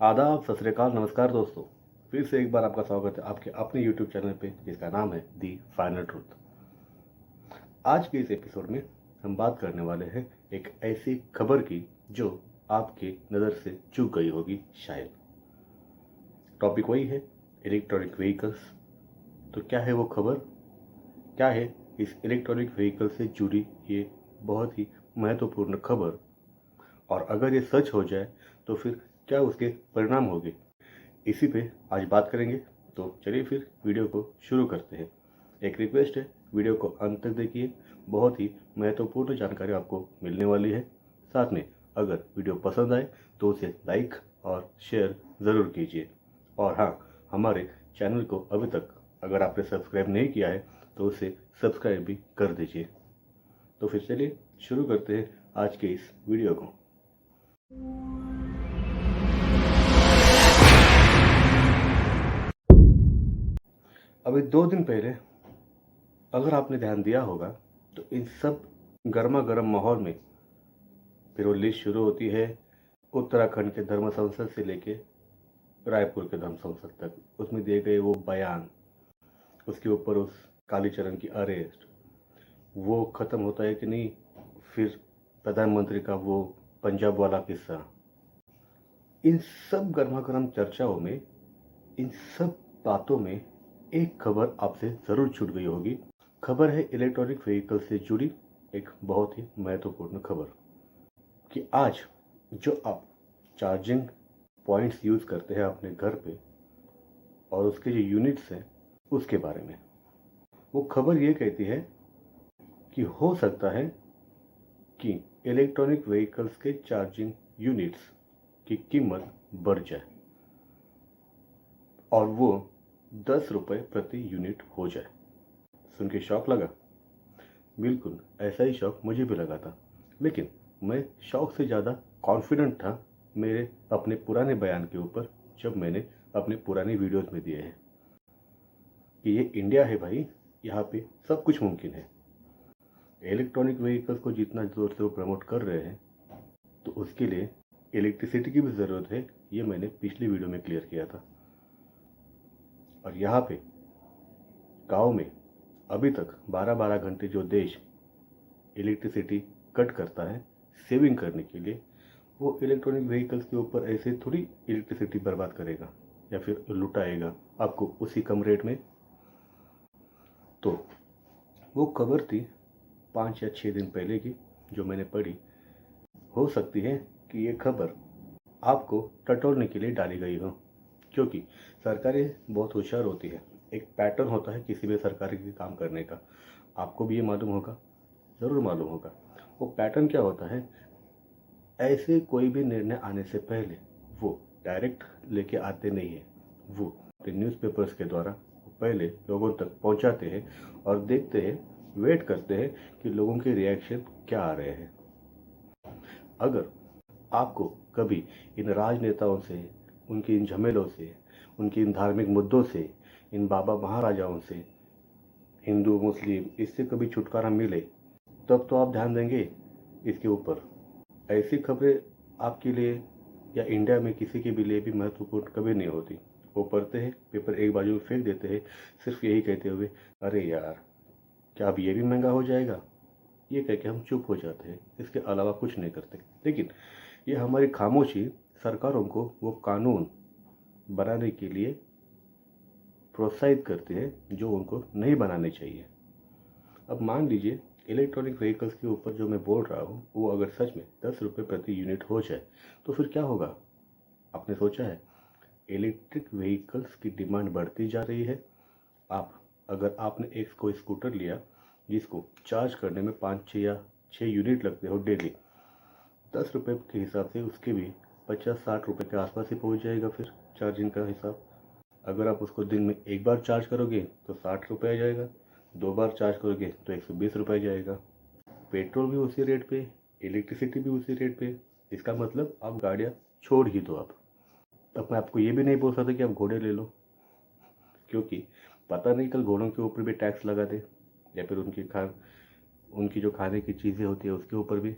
आदाब, सत श्री अकाल, नमस्कार दोस्तों। फिर से एक बार आपका स्वागत है आपके अपने यूट्यूब चैनल पे जिसका नाम है दी फाइनल ट्रूथ। आज के इस एपिसोड में हम बात करने वाले हैं एक ऐसी खबर की जो आपकी नज़र से चूक गई होगी शायद। टॉपिक वही है इलेक्ट्रॉनिक व्हीकल्स। तो क्या है वो खबर, क्या है इस इलेक्ट्रॉनिक व्हीकल से जुड़ी ये बहुत ही महत्वपूर्ण खबर, और अगर ये सच हो जाए तो फिर क्या उसके परिणाम होंगे, इसी पे आज बात करेंगे। तो चलिए फिर वीडियो को शुरू करते हैं। एक रिक्वेस्ट है, वीडियो को अंत तक देखिए, बहुत ही महत्वपूर्ण जानकारी आपको मिलने वाली है। साथ में अगर वीडियो पसंद आए तो उसे लाइक और शेयर ज़रूर कीजिए। और हाँ, हमारे चैनल को अभी तक अगर आपने सब्सक्राइब नहीं किया है तो उसे सब्सक्राइब भी कर दीजिए। तो फिर चलिए शुरू करते हैं आज के इस वीडियो को। अभी 2 दिन पहले अगर आपने ध्यान दिया होगा तो इन सब गर्मा गर्म माहौल में फिर वो लिस्ट शुरू होती है उत्तराखंड के धर्म संसद से लेके रायपुर के धर्म संसद तक। उसमें दिए गए वो बयान, उसके ऊपर उस कालीचरण की अरेस्ट, वो ख़त्म होता है कि नहीं, फिर प्रधानमंत्री का वो पंजाब वाला किस्सा। इन सब गर्मा गर्म चर्चाओं में, इन सब बातों में एक खबर आपसे ज़रूर छूट गई होगी। खबर है इलेक्ट्रॉनिक व्हीकल से जुड़ी एक बहुत ही महत्वपूर्ण खबर कि आज जो आप चार्जिंग पॉइंट्स यूज़ करते हैं अपने घर पे और उसके जो यूनिट्स हैं उसके बारे में। वो खबर ये कहती है कि हो सकता है कि इलेक्ट्रॉनिक व्हीकल्स के चार्जिंग यूनिट्स की कीमत बढ़ जाए और वो 10 रुपये प्रति यूनिट हो जाए। सुन के शौक लगा? बिल्कुल ऐसा ही शौक मुझे भी लगा था, लेकिन मैं शौक से ज़्यादा कॉन्फिडेंट था मेरे अपने पुराने बयान के ऊपर, जब मैंने अपने पुरानी वीडियोस में दिए हैं कि ये इंडिया है भाई, यहाँ पे सब कुछ मुमकिन है। इलेक्ट्रॉनिक व्हीकल्स को जितना ज़ोर से वो प्रमोट कर रहे हैं तो उसके लिए इलेक्ट्रिसिटी की भी ज़रूरत है, ये मैंने पिछली वीडियो में क्लियर किया था। और यहाँ पे गाँव में अभी तक 12-12 घंटे जो देश इलेक्ट्रिसिटी कट करता है सेविंग करने के लिए, वो इलेक्ट्रॉनिक व्हीकल्स के ऊपर ऐसे थोड़ी इलेक्ट्रिसिटी बर्बाद करेगा या फिर लुटाएगा आपको उसी कम रेट में। तो वो खबर थी 5 या 6 दिन पहले की जो मैंने पढ़ी। हो सकती है कि ये खबर आपको टटोलने के लिए डाली गई हो, क्योंकि सरकारें बहुत होशियार होती है। एक पैटर्न होता है किसी भी सरकारी के काम करने का, आपको भी ये मालूम होगा, ज़रूर मालूम होगा। वो पैटर्न क्या होता है, ऐसे कोई भी निर्णय आने से पहले वो डायरेक्ट लेके आते नहीं है, वो न्यूज़पेपर्स के द्वारा पहले लोगों तक पहुंचाते हैं और देखते हैं, वेट करते हैं कि लोगों के रिएक्शन क्या आ रहे हैं। अगर आपको कभी इन राजनेताओं से, उनके इन झमेलों से, उनके इन धार्मिक मुद्दों से, इन बाबा महाराजाओं से, हिंदू मुस्लिम, इससे कभी छुटकारा मिले तब तो आप ध्यान देंगे इसके ऊपर। ऐसी खबरें आपके लिए या इंडिया में किसी के भी लिए भी महत्वपूर्ण कभी नहीं होती। वो पढ़ते हैं, पेपर एक बाजू में फेंक देते हैं, सिर्फ यही कहते हुए अरे यार क्या अब ये भी महंगा हो जाएगा, ये कह के हम चुप हो जाते हैं, इसके अलावा कुछ नहीं करते। लेकिन ये हमारी खामोशी सरकारों को वो कानून बनाने के लिए प्रोत्साहित करते हैं जो उनको नहीं बनाने चाहिए। अब मान लीजिए इलेक्ट्रॉनिक व्हीकल्स के ऊपर जो मैं बोल रहा हूँ वो अगर सच में 10 रुपये प्रति यूनिट हो जाए तो फिर क्या होगा? आपने सोचा है? इलेक्ट्रिक व्हीकल्स की डिमांड बढ़ती जा रही है। अगर आपने एक कोई स्कूटर लिया जिसको चार्ज करने में 5-6 या 6 यूनिट लगते हो डेली, 10 रुपये के हिसाब से उसके भी 50-60 रुपये के आसपास ही पहुँच जाएगा। फिर चार्जिंग का हिसाब, अगर आप उसको दिन में एक बार चार्ज करोगे तो 60 रुपये आ जाएगा, 2 बार चार्ज करोगे तो 120 रुपये जाएगा। पेट्रोल भी उसी रेट पे, इलेक्ट्रिसिटी भी उसी रेट पे। इसका मतलब आप गाड़ियाँ छोड़ ही दो। अब मैं आपको ये भी नहीं बोल सकता कि आप घोड़े ले लो, क्योंकि पता नहीं कल घोड़ों के ऊपर भी टैक्स लगा दे या फिर उनकी जो खाने की चीज़ें होती है उसके ऊपर भी।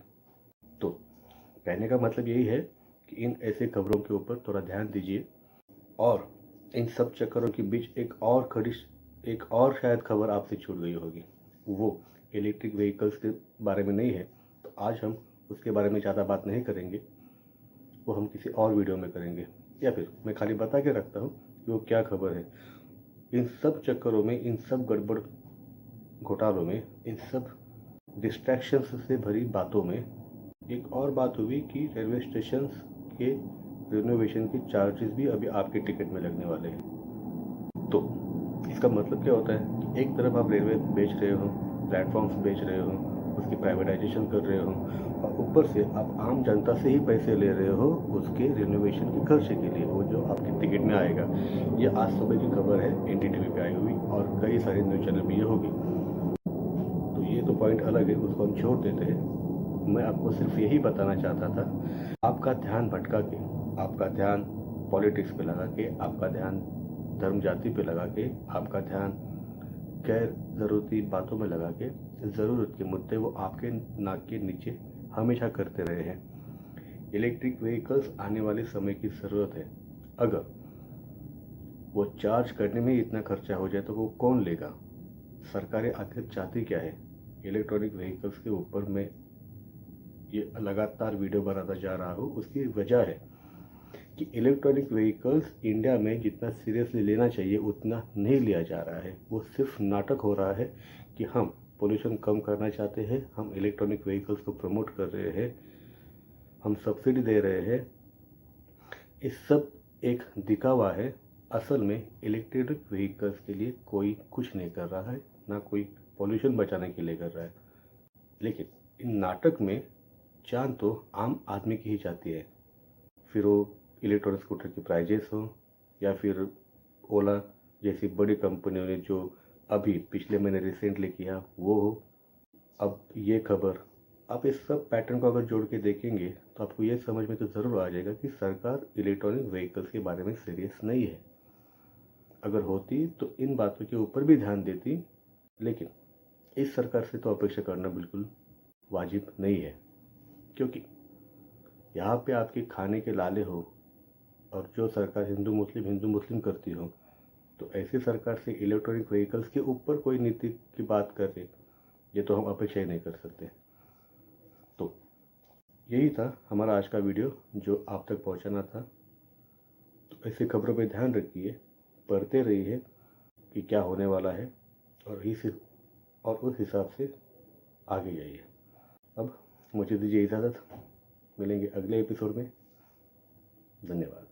तो कहने का मतलब यही है कि इन ऐसे खबरों के ऊपर थोड़ा ध्यान दीजिए। और इन सब चक्करों के बीच एक और शायद खबर आपसे छूट गई होगी, वो इलेक्ट्रिक व्हीकल्स के बारे में नहीं है। तो आज हम उसके बारे में ज़्यादा बात नहीं करेंगे, वो हम किसी और वीडियो में करेंगे, या फिर मैं खाली बता के रखता हूँ कि वो क्या खबर है। इन सब चक्करों में, इन सब गड़बड़ घोटालों में, इन सब डिस्ट्रैक्शंस से भरी बातों में एक और बात हुई कि रेलवे स्टेशन के रिनोवेशन के चार्जेस भी अभी आपके टिकट में लगने वाले हैं। तो इसका मतलब क्या होता है कि एक तरफ आप रेलवे बेच रहे हो, प्लेटफॉर्म्स बेच रहे हो, उसकी प्राइवेटाइजेशन कर रहे हो, और ऊपर से आप आम जनता से ही पैसे ले रहे हो उसके रिनोवेशन के खर्चे के लिए, वो जो आपके टिकट में आएगा। ये आज सुबह की खबर है, एनडीटीवी पे आई हुई, और कई सारे न्यूज़ चैनल भी ये होगी। तो ये तो पॉइंट अलग है, उसको हम छोड़ देते हैं। मैं आपको सिर्फ यही बताना चाहता था, आपका ध्यान भटका के, आपका ध्यान पॉलिटिक्स पे लगा के, आपका ध्यान धर्म जाति पे लगा के, आपका ध्यान गैर ज़रूरती बातों में लगा के, ज़रूरत के मुद्दे वो आपके नाक के नीचे हमेशा करते रहे हैं। इलेक्ट्रिक व्हीकल्स आने वाले समय की ज़रूरत है। अगर वो चार्ज करने में इतना खर्चा हो जाए तो वो कौन लेगा? सरकारें आखिर चाहती क्या है? इलेक्ट्रॉनिक व्हीकल्स के ऊपर मैं ये लगातार वीडियो बनाता जा रहा हूँ, उसकी वजह है कि इलेक्ट्रॉनिक व्हीकल्स इंडिया में जितना सीरियसली लेना चाहिए उतना नहीं लिया जा रहा है। वो सिर्फ नाटक हो रहा है कि हम पोल्यूशन कम करना चाहते हैं, हम इलेक्ट्रॉनिक व्हीकल्स को प्रमोट कर रहे हैं, हम सब्सिडी दे रहे हैं। इस सब एक दिखावा है। असल में इलेक्ट्रिक व्हीकल्स के लिए कोई कुछ नहीं कर रहा है, ना कोई पोल्यूशन बचाने के लिए कर रहा है। लेकिन इन नाटक में जान तो आम आदमी की ही जाती है। फिर वो इलेक्ट्रॉनिक स्कूटर की प्राइजेस हो, या फिर ओला जैसी बड़ी कंपनियों ने जो अभी पिछले महीने रिसेंटली किया वो हो, अब ये खबर। आप इस सब पैटर्न को अगर जोड़ के देखेंगे तो आपको ये समझ में तो ज़रूर आ जाएगा कि सरकार इलेक्ट्रॉनिक व्हीकल्स के बारे में सीरियस नहीं है। अगर होती तो इन बातों के ऊपर भी ध्यान देती, लेकिन इस सरकार से तो अपेक्षा करना बिल्कुल वाजिब नहीं है, क्योंकि यहाँ पे आपके खाने के लाले हो, और जो सरकार हिंदू मुस्लिम करती हो, तो ऐसी सरकार से इलेक्ट्रॉनिक व्हीकल्स के ऊपर कोई नीति की बात करे, ये तो हम अपेक्षा ही नहीं कर सकते। तो यही था हमारा आज का वीडियो जो आप तक पहुंचाना था। तो ऐसी खबरों पे ध्यान रखिए, पढ़ते रहिए कि क्या होने वाला है, और उस हिसाब से आगे जाइए। अब मुझे दीजिए इजाज़त, मिलेंगे अगले एपिसोड में। धन्यवाद।